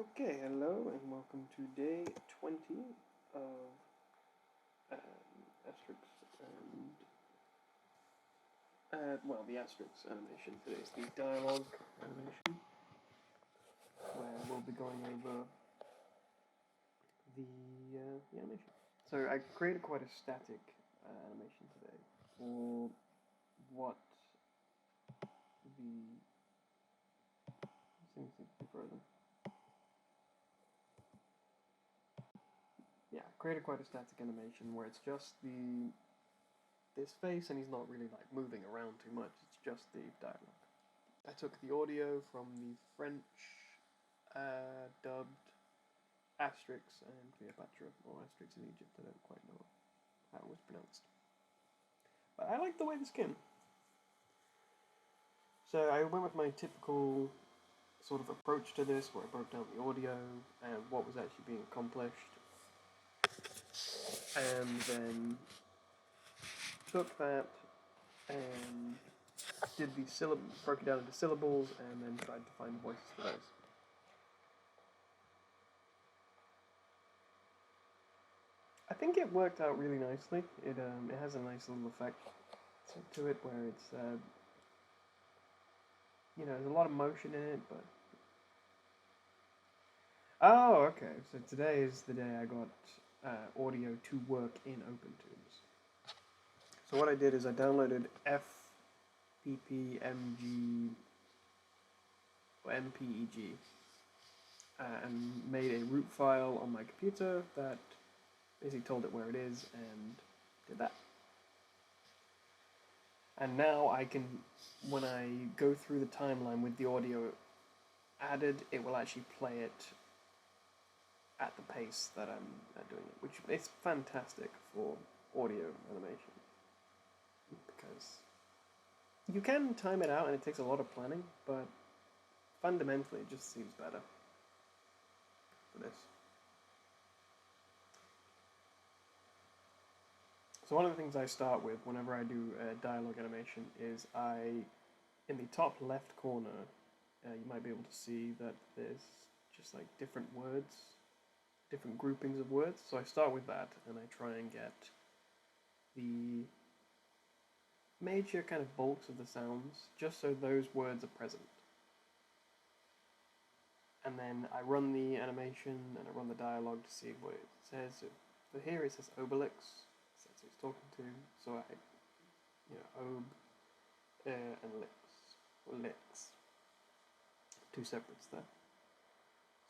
Okay, hello and welcome to day 20 of Asterix and, the Asterix animation. Today's the dialogue animation, where we'll be going over the animation. So I created quite a static animation today for what the... Seems to be frozen. Yeah, I created quite a static animation where it's just this face and he's not really like moving around too much, it's just the dialogue. I took the audio from the French dubbed Asterix and Cleopatra, or Asterix in Egypt, I don't quite know how it was pronounced. But I like the way the skin. So I went with my typical sort of approach to this, where I broke down the audio and what was actually being accomplished, and then took that and did the broke it down into syllables, and then tried to find voices for those. I think it worked out really nicely. It has a nice little effect to it where it's there's a lot of motion in it, but oh, okay. So today is the day I got audio to work in OpenTunes. So what I did is I downloaded FPPMG or MPEG and made a root file on my computer that basically told it where it is and did that. And now I can, when I go through the timeline with the audio added, it will actually play it at the pace that I'm doing it, which is fantastic for audio animation. Because you can time it out and it takes a lot of planning, but fundamentally it just seems better for this. So one of the things I start with whenever I do a dialogue animation is in the top left corner, you might be able to see that there's just like different words, different groupings of words. So I start with that and I try and get the major kind of bulks of the sounds just so those words are present. And then I run the animation and I run the dialogue to see what it says. So for here it says Obelix, so that's who he's talking to. So and Lix, or Lix, two separates there.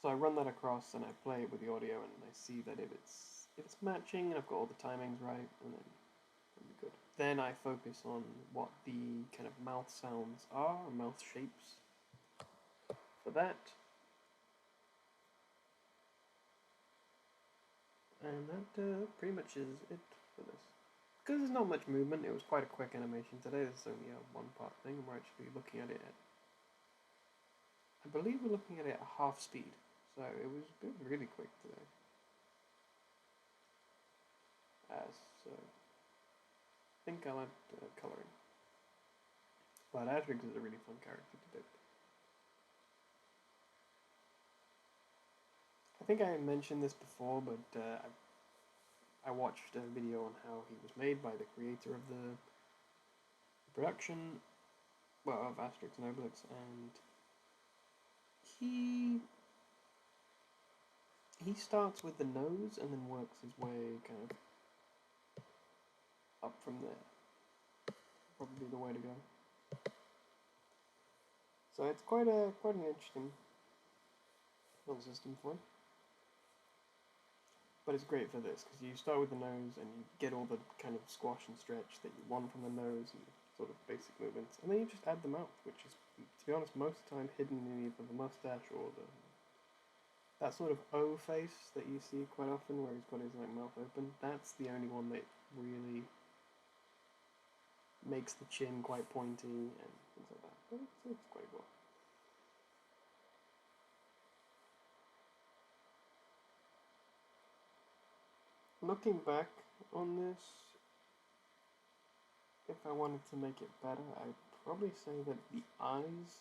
So I run that across and I play it with the audio and I see that if it's matching and I've got all the timings right, and then it'll be good. Then I focus on what the kind of mouth sounds are, or mouth shapes for that. And that pretty much is it for this. Because there's not much movement, it was quite a quick animation today. This is only a one-part thing, and we're actually looking at it at, I believe we're looking at it at half speed. So it was really quick today. So I think I'll add colouring. But Asterix is a really fun character to do. I think I mentioned this before, but I watched a video on how he was made by the creator of the production, of Asterix and Obelix, and he starts with the nose and then works his way kind of up from there. Probably the way to go. So it's quite an interesting little system for it. But it's great for this, because you start with the nose and you get all the kind of squash and stretch that you want from the nose and sort of basic movements. And then you just add the mouth, which is, to be honest, most of the time hidden in either the mustache or that sort of O face that you see quite often where he's got his mouth open. That's the only one that really makes the chin quite pointy and things like that. But it's quite cool. Looking back on this, if I wanted to make it better, I'd probably say that the eyes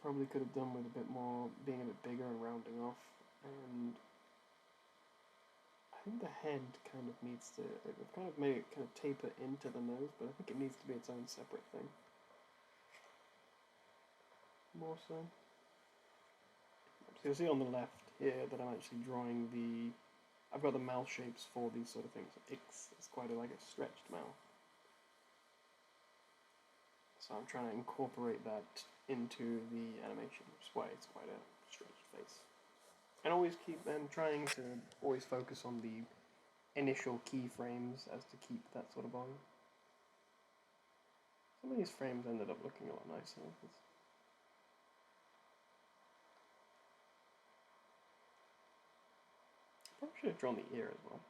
probably could have done with a bit more, being a bit bigger and rounding off. And I think the head kind of needs to, I've kind of made it kind of taper into the nose, but I think it needs to be its own separate thing. More so. So you'll see on the left here that I'm actually drawing the, I've got the mouth shapes for these sort of things. It's quite like a stretched mouth. So I'm trying to incorporate that into the animation, which is why it's quite a stretched face. And always I'm trying to always focus on the initial keyframes as to keep that sort of volume. Some of these frames ended up looking a lot nicer. Probably should have drawn the ear as well.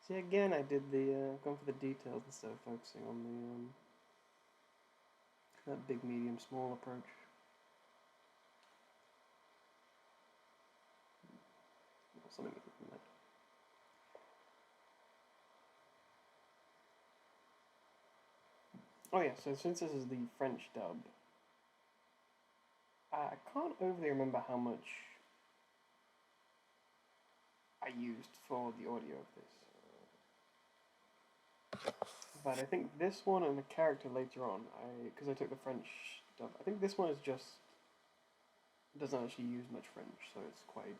See, again, I did the gone for the details instead of focusing on the that big, medium, small approach. Something like that. Oh yeah, so since this is the French dub, I can't overly remember how much I used for the audio of this. But I think this one and the character later on, because I took the French dub, I think this one is just, doesn't actually use much French, so it's quite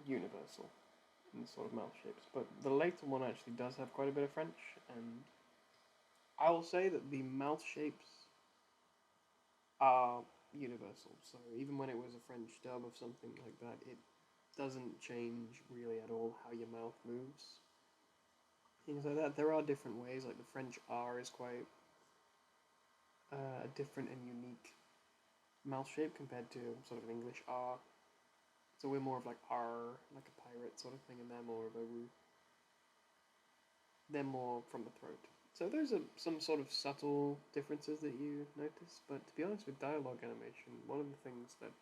universal in the sort of mouth shapes. But the later one actually does have quite a bit of French, and I will say that the mouth shapes are universal. So even when it was a French dub of something like that, it doesn't change really at all how your mouth moves. Things like that. There are different ways, like the French R is quite a different and unique mouth shape compared to sort of an English R. So we're more of like R, like a pirate sort of thing, and they're more of a roo. They're more from the throat. So those are some sort of subtle differences that you notice, but to be honest with dialogue animation, one of the things that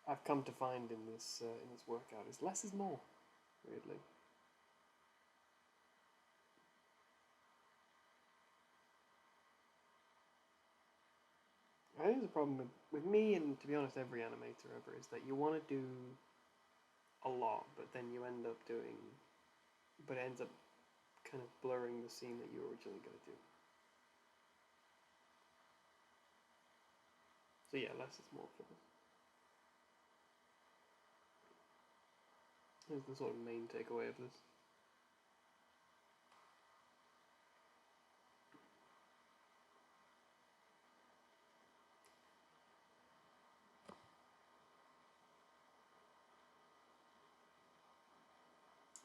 I've come to find in this workout is less is more, weirdly. I think the problem with me and, to be honest, every animator ever is that you want to do a lot, but then you end up doing, but it ends up kind of blurring the scene that you were originally going to do. So yeah, less is more for this. Here's the sort of main takeaway of this.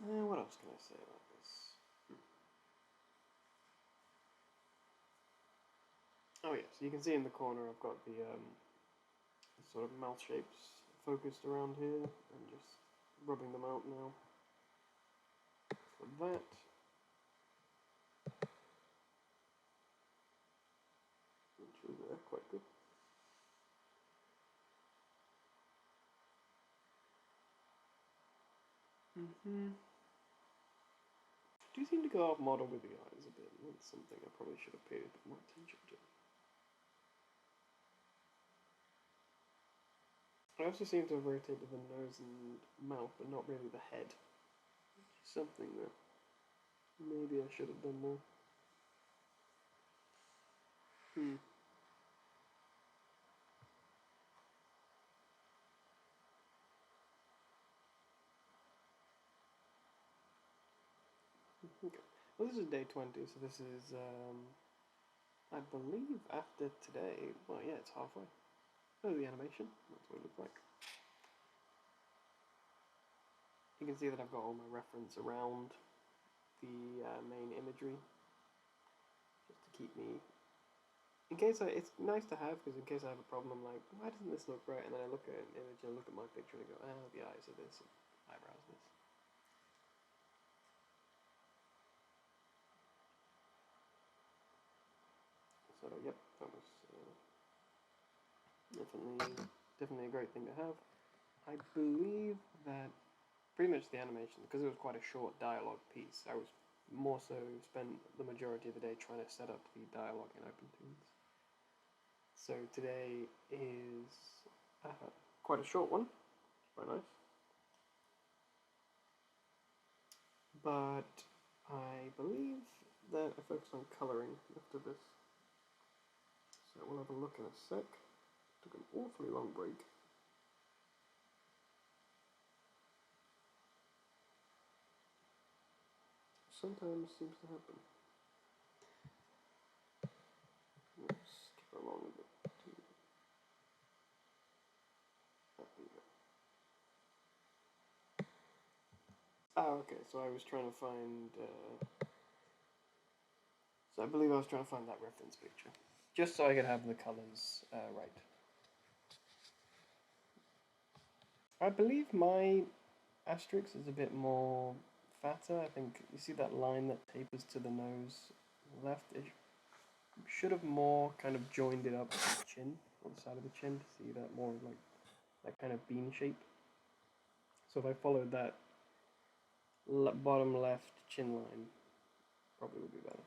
What else can I say about this? Oh yeah, so you can see in the corner I've got the sort of mouth shapes focused around here and just rubbing them out now. For that. Which was quite good. Do seem to go off model with the eyes a bit, and that's something I probably should have paid a bit more attention to. I also seem to have rotated the nose and mouth, but not really the head. Something that maybe I should have done more. Okay. Well, this is day 20, so this is, I believe, after today. Well, yeah, it's halfway. Oh, the animation. That's what it looks like. You can see that I've got all my reference around the main imagery, just to keep me. In case it's nice to have, because in case I have a problem, I'm like, why doesn't this look right? And then I look at an image and I look at my picture and I go, oh, the eyes are this, and eyebrows this. So yep, that was definitely a great thing to have. I believe that pretty much the animation, because it was quite a short dialogue piece, I was more so spent the majority of the day trying to set up the dialogue in OpenToonz. So today is quite a short one, quite nice. But I believe that I focused on colouring after this. So we'll have a look in a sec. Took an awfully long break. Sometimes seems to happen. Let's skip along a bit. Okay, so I was trying to find... so I believe I was trying to find that reference picture. Just so I could have the colours right. I believe my Asterix is a bit more fatter. I think you see that line that tapers to the nose left? It should have more kind of joined it up to the chin, on the side of the chin, to see that more like that kind of bean shape. So if I followed that bottom left chin line, probably would be better.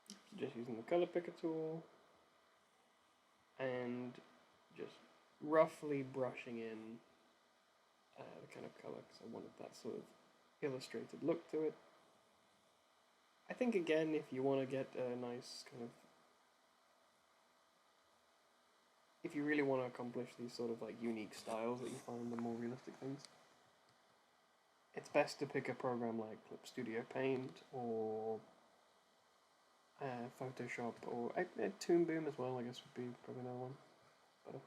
So just using the color picker tool and just roughly brushing in the kind of color, because I wanted that sort of illustrated look to it. I think again, if you want to get a nice kind of, if you really want to accomplish these sort of like unique styles that you find in more realistic things, it's best to pick a program like Clip Studio Paint or Photoshop, or Toon Boom as well, I guess would be probably another one. But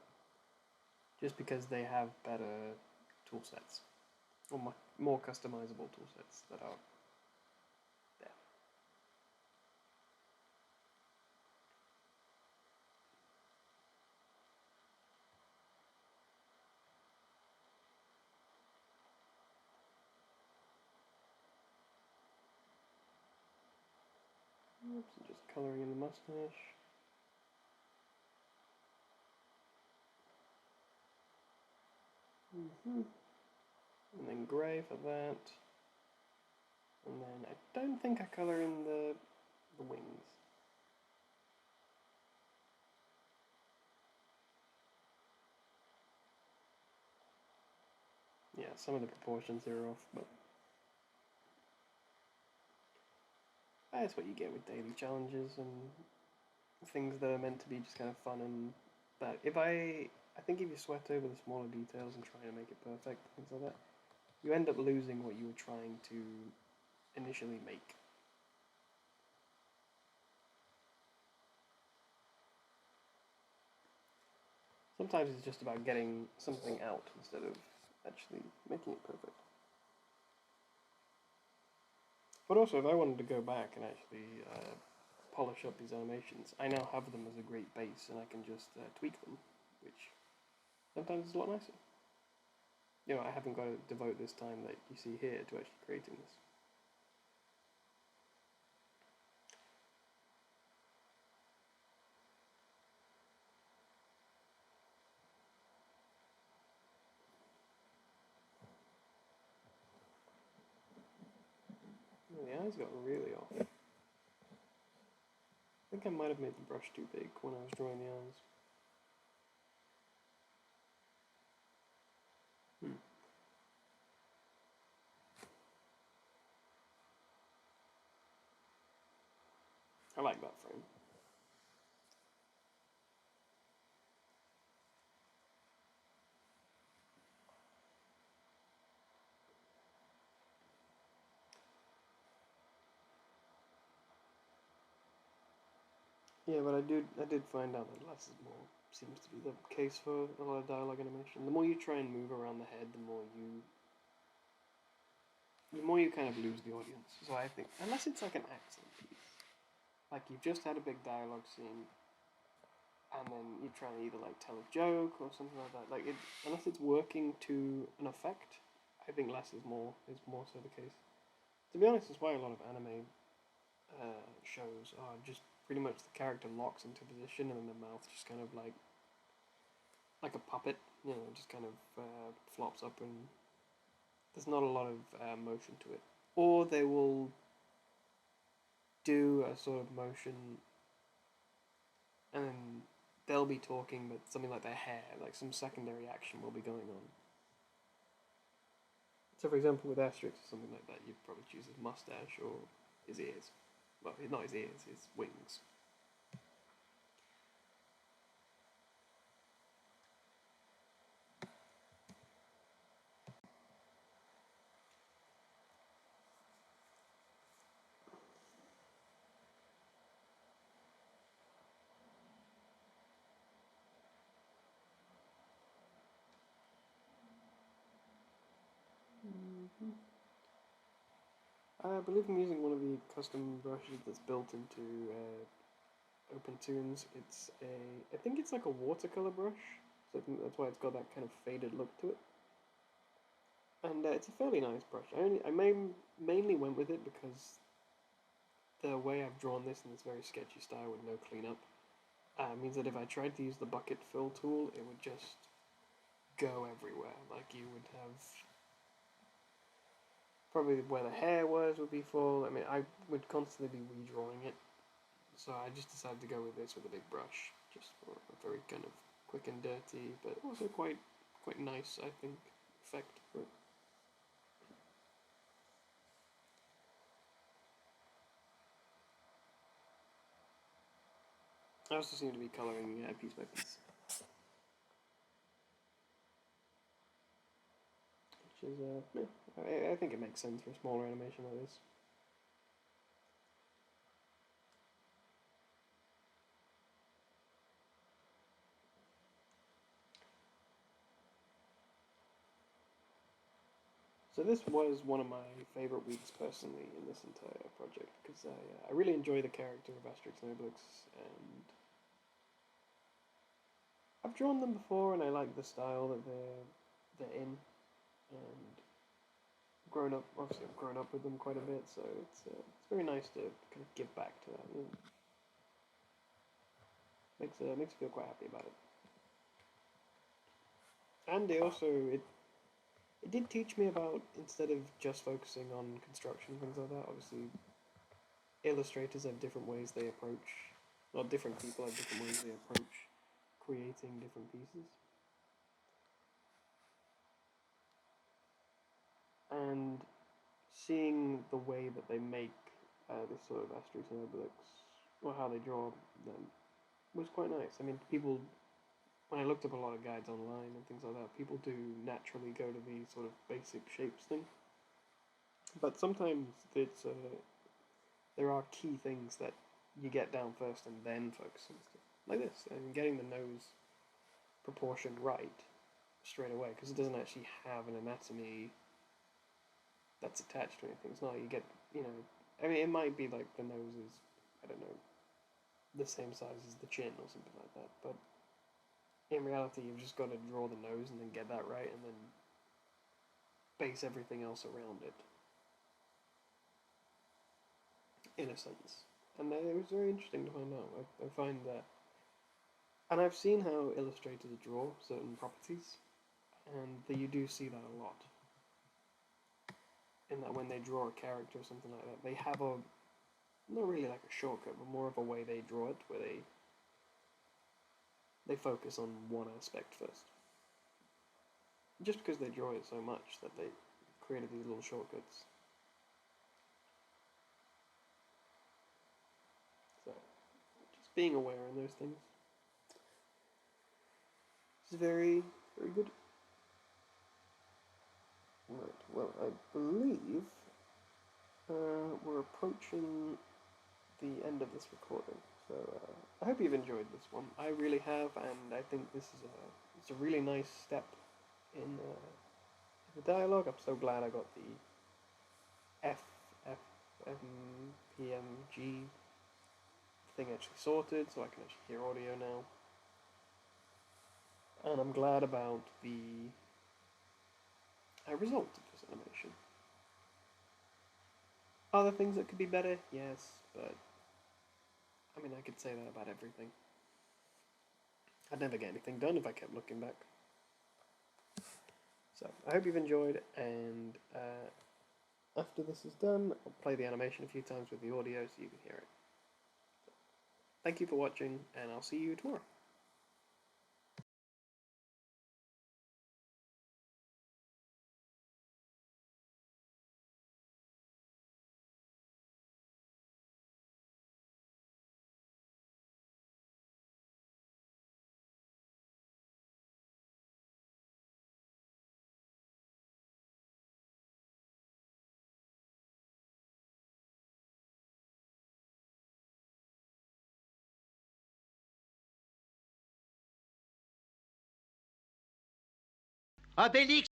just because they have better tool sets, or more customizable tool sets that are there. Oops, just colouring in the mustache. And then grey for that. And then I don't think I colour in the wings. Yeah, some of the proportions are off, but that's what you get with daily challenges and things that are meant to be just kind of fun and that. I think if you sweat over the smaller details and try to make it perfect, things like that, you end up losing what you were trying to initially make. Sometimes it's just about getting something out instead of actually making it perfect. But also, if I wanted to go back and actually polish up these animations, I now have them as a great base, and I can just tweak them, which sometimes is a lot nicer. You know, I haven't got to devote this time that you see here to actually creating this. Oh, the eyes got really off. I think I might have made the brush too big when I was drawing the eyes. I like that frame. Yeah, but I did find out that less is more seems to be the case for a lot of dialogue animation. The more you try and move around the head, the more you kind of lose the audience. So I think, unless it's like an accent piece, like you've just had a big dialogue scene, and then you're trying to either like tell a joke or something like that. Like unless it's working to an effect, I think less is more so the case. To be honest, it's why a lot of anime shows are just pretty much the character locks into position and then the mouth just kind of like a puppet, you know, just kind of flops up and there's not a lot of motion to it. Or they will do a sort of motion and then they'll be talking, but something like their hair, like some secondary action will be going on. So, for example, with Asterix or something like that, you'd probably choose his mustache or his ears. Well, not his ears, his wings. Mm-hmm. I believe I'm using one of the custom brushes that's built into OpenToonz. It's I think it's like a watercolor brush, so I think that's why it's got that kind of faded look to it. And it's a fairly nice brush. Mainly went with it because the way I've drawn this in this very sketchy style with no cleanup means that if I tried to use the bucket fill tool, it would just go everywhere. Like you would have probably where the hair was would be full. I mean, I would constantly be redrawing it. So I just decided to go with this with a big brush, just for a very kind of quick and dirty, but also quite nice, I think, effect for it. I also seem to be colouring piece by piece, which is yeah, I think it makes sense for a smaller animation like this. So this was one of my favourite weeks personally in this entire project because I really enjoy the character of Asterix and Obelix, and I've drawn them before and I like the style that they're in, and grown up. Obviously, I've grown up with them quite a bit, so it's very nice to kind of give back to that. You know, makes you feel quite happy about it. And it did teach me about, instead of just focusing on construction and things like that. Obviously, illustrators have different ways they approach. Well, different people have different ways they approach creating different pieces. And seeing the way that they make this sort of Asterix and Obelix, or how they draw them, was quite nice. I mean, people, when I looked up a lot of guides online and things like that, people do naturally go to the sort of basic shapes thing. But sometimes there are key things that you get down first and then focus on stuff. Like this, and getting the nose proportion right straight away, because it doesn't actually have an anatomy that's attached to anything. It's not like you get, you know, I mean, it might be like the nose is, I don't know, the same size as the chin or something like that, but in reality, you've just got to draw the nose and then get that right, and then base everything else around it, in a sense. And it was very interesting to find out. I find that, and I've seen how illustrators draw certain properties, and that you do see that a lot. In that when they draw a character or something like that, they have a, not really like a shortcut, but more of a way they draw it, where they focus on one aspect first. Just because they draw it so much that they created these little shortcuts. So, just being aware of those things is very, very good. Right, well, I believe we're approaching the end of this recording. So I hope you've enjoyed this one. I really have, and I think this is it's a really nice step in the dialogue. I'm so glad I got the F F M P M G thing actually sorted, so I can actually hear audio now. And I'm glad about the result of this animation. Are there things that could be better? Yes, but I mean, I could say that about everything. I'd never get anything done if I kept looking back. So, I hope you've enjoyed, and after this is done, I'll play the animation a few times with the audio so you can hear it. So, thank you for watching, and I'll see you tomorrow. Obélix